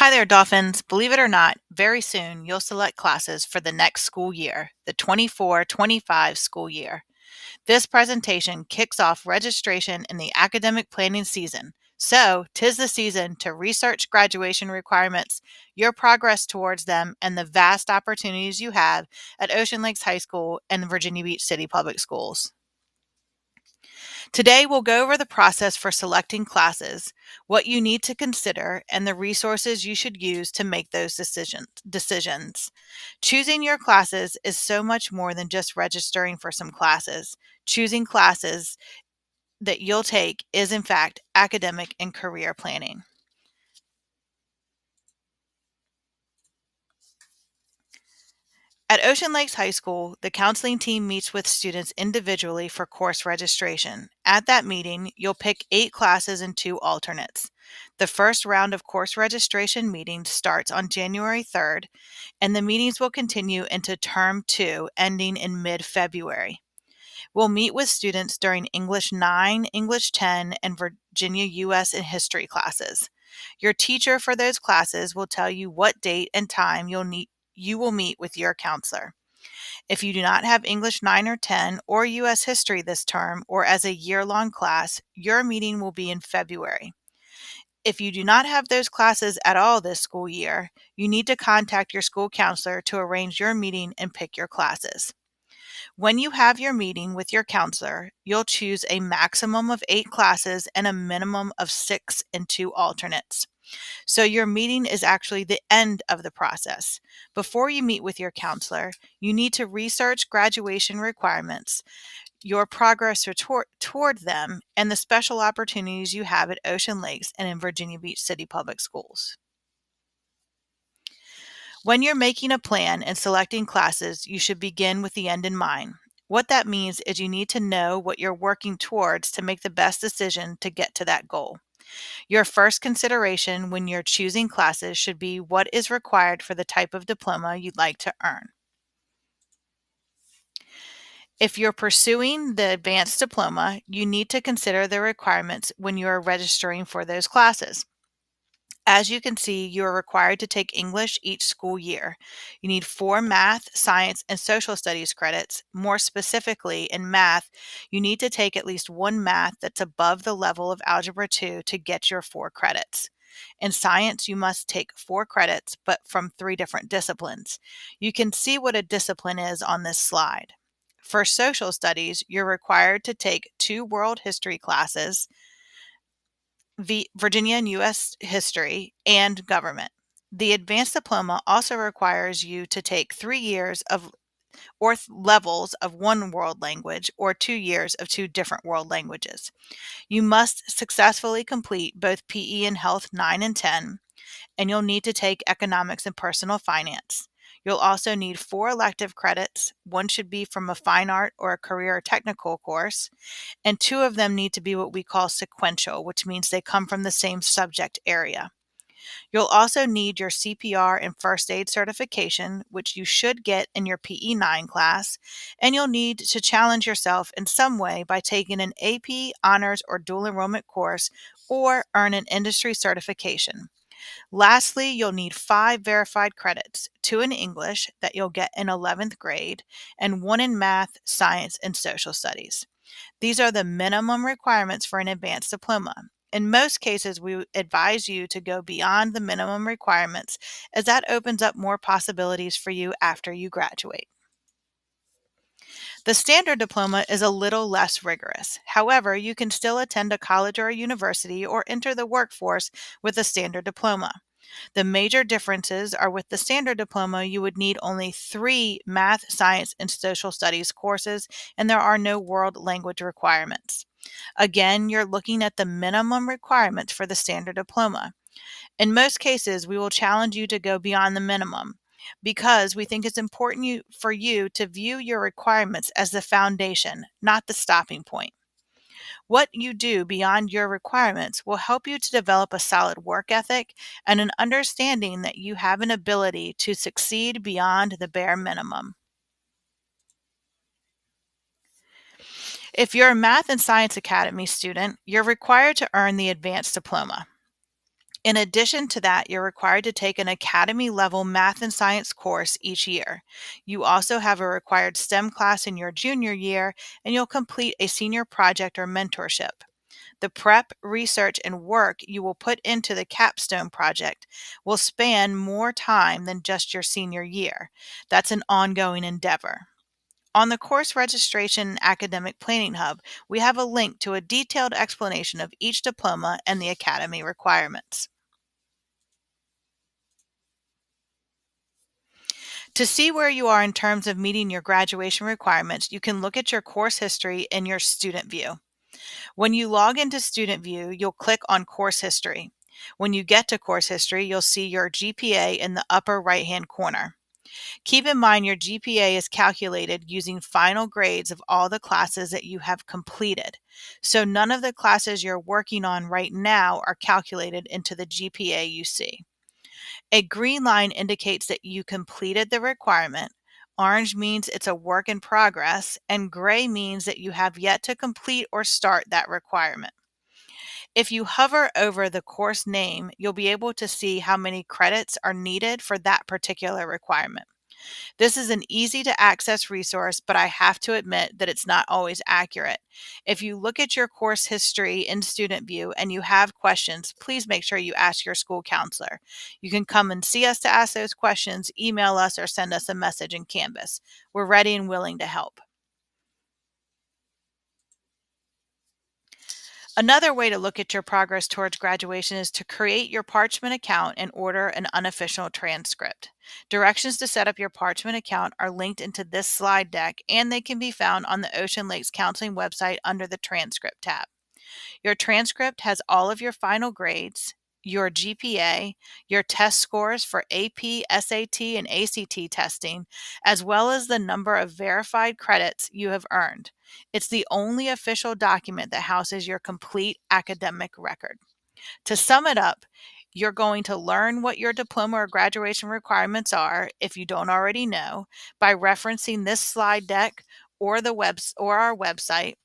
Hi there, Dolphins. Believe it or not, very soon you'll select classes for the next school year, the 24-25 school year. This presentation kicks off registration in the academic planning season. So, 'tis the season to research graduation requirements, your progress towards them, and the vast opportunities you have at Ocean Lakes High School and Virginia Beach City Public Schools. Today, we'll go over the process for selecting classes, what you need to consider, and the resources you should use to make those decisions. Choosing your classes is so much more than just registering for some classes. Choosing classes that you'll take is, in fact, academic and career planning. At Ocean Lakes High School, the counseling team meets with students individually for course registration. At that meeting, you'll pick 8 classes and 2 alternates. The first round of course registration meetings starts on January 3rd, and the meetings will continue into Term 2, ending in mid-February. We'll meet with students during English 9, English 10, and Virginia U.S. and History classes. Your teacher for those classes will tell you what date and time you will meet with your counselor. If you do not have English 9 or 10 or U.S. History this term or as a year-long class, your meeting will be in February. If you do not have those classes at all this school year, you need to contact your school counselor to arrange your meeting and pick your classes. When you have your meeting with your counselor, you'll choose a maximum of 8 classes and a minimum of 6 and 2 alternates. So your meeting is actually the end of the process. Before you meet with your counselor, you need to research graduation requirements, your progress toward them, and the special opportunities you have at Ocean Lakes and in Virginia Beach City Public Schools. When you're making a plan and selecting classes, you should begin with the end in mind. What that means is you need to know what you're working towards to make the best decision to get to that goal. Your first consideration when you're choosing classes should be what is required for the type of diploma you'd like to earn. If you're pursuing the advanced diploma, you need to consider the requirements when you are registering for those classes. As you can see, you are required to take English each school year. You need 4 math, science, and social studies credits. More specifically, in math, you need to take at least 1 math that's above the level of Algebra 2 to get your 4 credits. In science, you must take 4 credits, but from 3 different disciplines. You can see what a discipline is on this slide. For social studies, you're required to take 2 world history classes, Virginia and U.S. History, and Government. The advanced diploma also requires you to take 3 years of levels of one world language or 2 years of 2 different world languages. You must successfully complete both PE and Health 9 and 10, and you'll need to take Economics and Personal Finance. You'll also need 4 elective credits. One should be from a fine art or a career or technical course, and 2 of them need to be what we call sequential, which means they come from the same subject area. You'll also need your CPR and first aid certification, which you should get in your PE9 class, and you'll need to challenge yourself in some way by taking an AP, honors, or dual enrollment course or earn an industry certification. Lastly, you'll need 5 verified credits, 2 in English that you'll get in 11th grade, and 1 in math, science, and social studies. These are the minimum requirements for an advanced diploma. In most cases, we advise you to go beyond the minimum requirements as that opens up more possibilities for you after you graduate. The standard diploma is a little less rigorous. However, you can still attend a college or a university or enter the workforce with a standard diploma. The major differences are with the standard diploma, you would need only 3 math, science, and social studies courses, and there are no world language requirements. Again, you're looking at the minimum requirements for the standard diploma. In most cases, we will challenge you to go beyond the minimum because we think it's important for you to view your requirements as the foundation, not the stopping point. What you do beyond your requirements will help you to develop a solid work ethic and an understanding that you have an ability to succeed beyond the bare minimum. If you're a Math and Science Academy student, you're required to earn the advanced diploma. In addition to that, you're required to take an academy level math and science course each year. You also have a required STEM class in your junior year, and you'll complete a senior project or mentorship. The prep, research, and work you will put into the capstone project will span more time than just your senior year. That's an ongoing endeavor. On the course registration and academic planning hub, we have a link to a detailed explanation of each diploma and the academy requirements. To see where you are in terms of meeting your graduation requirements, you can look at your course history in your student view. When you log into Student View, you'll click on Course History. When you get to Course History, you'll see your GPA in the upper right-hand corner. Keep in mind your GPA is calculated using final grades of all the classes that you have completed. So none of the classes you're working on right now are calculated into the GPA you see. A green line indicates that you completed the requirement. Orange means it's a work in progress, and gray means that you have yet to complete or start that requirement. If you hover over the course name, you'll be able to see how many credits are needed for that particular requirement. This is an easy to access resource, but I have to admit that it's not always accurate. If you look at your course history in Student View and you have questions, please make sure you ask your school counselor. You can come and see us to ask those questions, email us, or send us a message in Canvas. We're ready and willing to help. Another way to look at your progress towards graduation is to create your Parchment account and order an unofficial transcript. Directions to set up your Parchment account are linked into this slide deck, and they can be found on the Ocean Lakes Counseling website under the Transcript tab. Your transcript has all of your final grades, your GPA, your test scores for AP, SAT, and ACT testing, as well as the number of verified credits you have earned. It's the only official document that houses your complete academic record. To sum it up, you're going to learn what your diploma or graduation requirements are, if you don't already know, by referencing this slide deck or our website.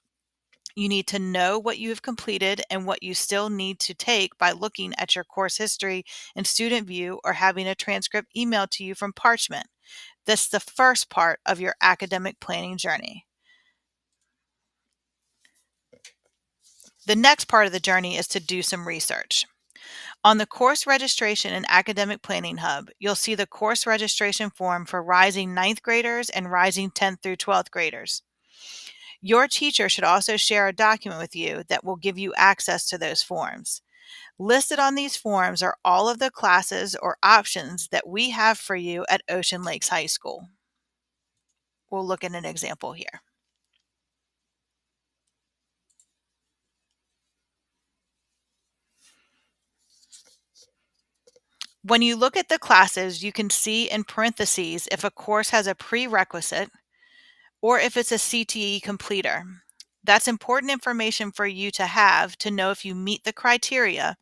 You need to know what you have completed and what you still need to take by looking at your course history in Student View or having a transcript emailed to you from Parchment. This is the first part of your academic planning journey. The next part of the journey is to do some research. On the Course Registration and Academic Planning Hub, you'll see the course registration form for rising 9th graders and rising 10th through 12th graders. Your teacher should also share a document with you that will give you access to those forms. Listed on these forms are all of the classes or options that we have for you at Ocean Lakes High School. We'll look at an example here. When you look at the classes, you can see in parentheses if a course has a prerequisite or if it's a CTE completer. That's important information for you to have to know if you meet the criteria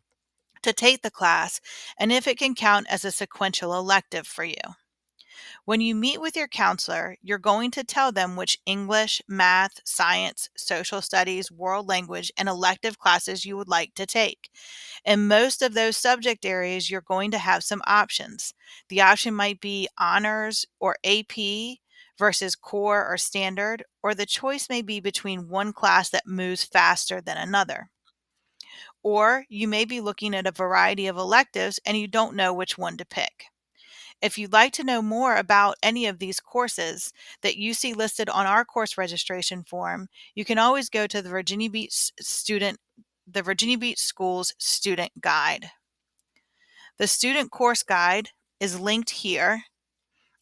to take the class and if it can count as a sequential elective for you. When you meet with your counselor, you're going to tell them which English, math, science, social studies, world language, and elective classes you would like to take. In most of those subject areas, you're going to have some options. The option might be honors or AP versus core or standard, or the choice may be between one class that moves faster than another. Or you may be looking at a variety of electives and you don't know which one to pick. If you'd like to know more about any of these courses that you see listed on our course registration form, you can always go to the Virginia Beach Schools Student Guide. The Student Course Guide is linked here.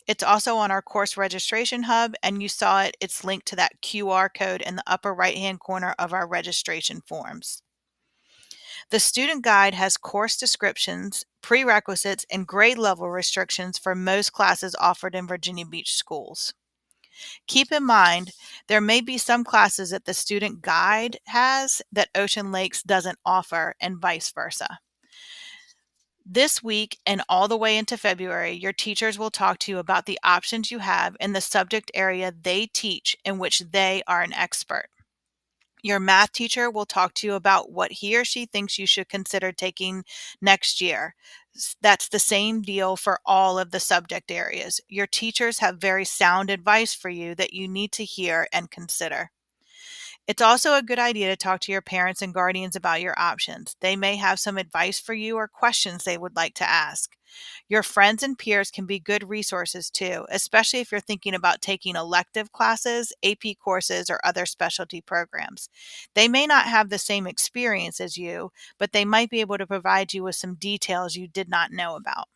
It's also on our course registration hub, and you saw it's linked to that QR code in the upper right-hand corner of our registration forms. The student guide has course descriptions, prerequisites, and grade level restrictions for most classes offered in Virginia Beach schools. Keep in mind, there may be some classes that the student guide has that Ocean Lakes doesn't offer, and vice versa. This week and all the way into February, your teachers will talk to you about the options you have in the subject area they teach in which they are an expert. Your math teacher will talk to you about what he or she thinks you should consider taking next year. That's the same deal for all of the subject areas. Your teachers have very sound advice for you that you need to hear and consider. It's also a good idea to talk to your parents and guardians about your options. They may have some advice for you or questions they would like to ask. Your friends and peers can be good resources too, especially if you're thinking about taking elective classes, AP courses, or other specialty programs. They may not have the same experience as you, but they might be able to provide you with some details you did not know about.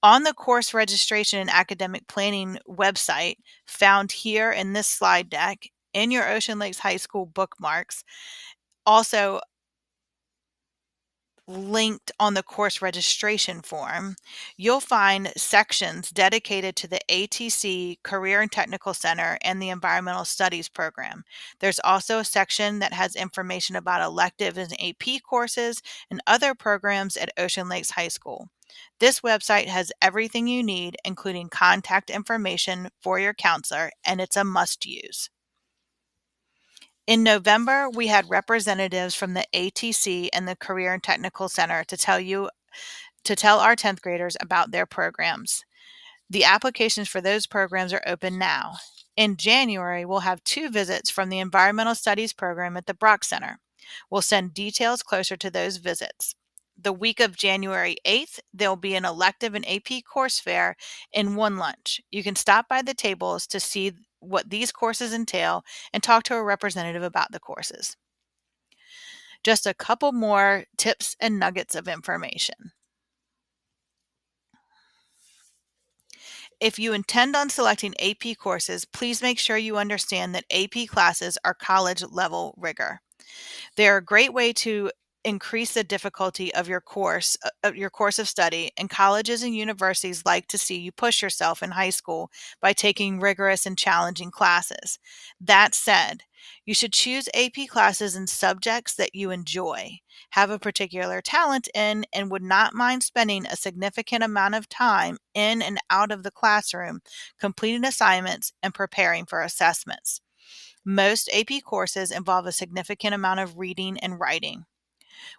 On the course registration and academic planning website, found here in this slide deck, in your Ocean Lakes High School bookmarks, also linked on the course registration form, you'll find sections dedicated to the ATC Career and Technical Center and the Environmental Studies program. There's also a section that has information about elective and AP courses and other programs at Ocean Lakes High School. This website has everything you need, including contact information for your counselor, and it's a must use. In November, we had representatives from the ATC and the Career and Technical Center to tell our 10th graders about their programs. The applications for those programs are open now. In January, we'll have 2 visits from the Environmental Studies program at the Brock Center. We'll send details closer to those visits. The week of January 8th, there'll be an elective and AP course fair and one lunch. You can stop by the tables to see what these courses entail and talk to a representative about the courses. Just a couple more tips and nuggets of information. If you intend on selecting AP courses, please make sure you understand that AP classes are college level rigor. They're a great way to increase the difficulty of your course of study, and colleges and universities like to see you push yourself in high school by taking rigorous and challenging classes. That said, you should choose AP classes in subjects that you enjoy, have a particular talent in, and would not mind spending a significant amount of time in and out of the classroom completing assignments and preparing for assessments. Most AP courses involve a significant amount of reading and writing.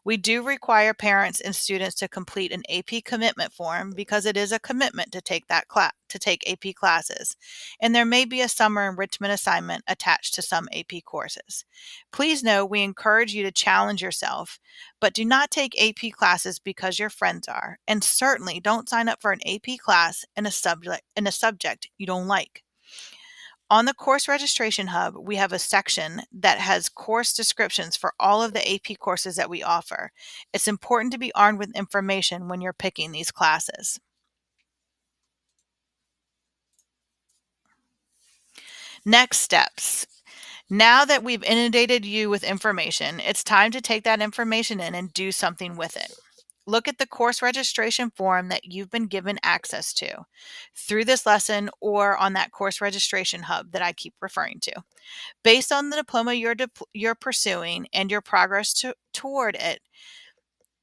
We do require parents and students to complete an AP commitment form because it is a commitment to take AP classes, and there may be a summer enrichment assignment attached to some AP courses. Please know we encourage you to challenge yourself, but do not take AP classes because your friends are, and certainly don't sign up for an AP class in a subject you don't like. On the course registration hub, we have a section that has course descriptions for all of the AP courses that we offer. It's important to be armed with information when you're picking these classes. Next steps. Now that we've inundated you with information, it's time to take that information in and do something with it. Look at the course registration form that you've been given access to through this lesson or on that course registration hub that I keep referring to. Based on the diploma you're pursuing and your progress toward it,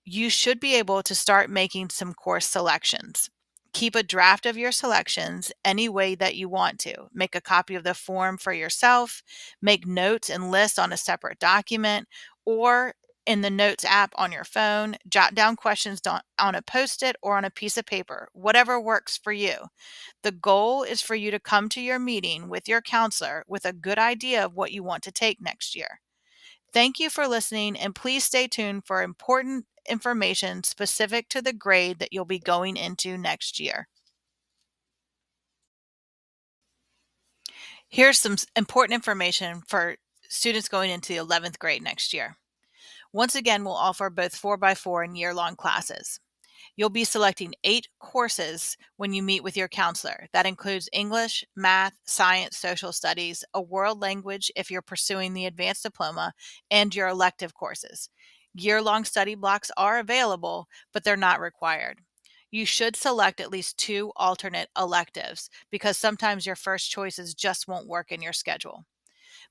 you should be able to start making some course selections. Keep a draft of your selections any way that you want to. Make a copy of the form for yourself, make notes and lists on a separate document, or in the Notes app on your phone, jot down questions on a Post-it or on a piece of paper, whatever works for you. The goal is for you to come to your meeting with your counselor with a good idea of what you want to take next year. Thank you for listening, and please stay tuned for important information specific to the grade that you'll be going into next year. Here's some important information for students going into the 11th grade next year. Once again, we'll offer both 4x4 and year-long classes. You'll be selecting 8 courses when you meet with your counselor. That includes English, math, science, social studies, a world language if you're pursuing the advanced diploma, and your elective courses. Year-long study blocks are available, but they're not required. You should select at least 2 alternate electives because sometimes your first choices just won't work in your schedule.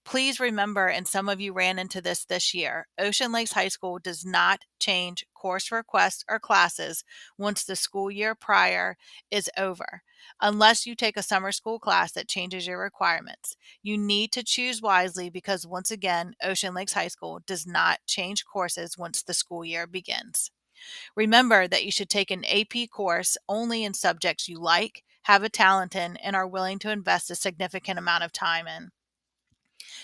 Please remember, and some of you ran into this year, Ocean Lakes High School does not change course requests or classes once the school year prior is over, unless you take a summer school class that changes your requirements. You need to choose wisely because, once again, Ocean Lakes High School does not change courses once the school year begins. Remember that you should take an AP course only in subjects you like, have a talent in, and are willing to invest a significant amount of time in.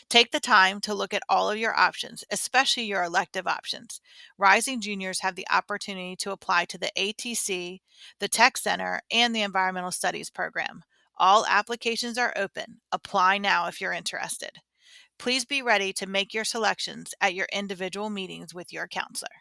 Take the time to look at all of your options, especially your elective options. Rising juniors have the opportunity to apply to the ATC, the Tech Center, and the Environmental Studies program. All applications are open. Apply now if you're interested. Please be ready to make your selections at your individual meetings with your counselor.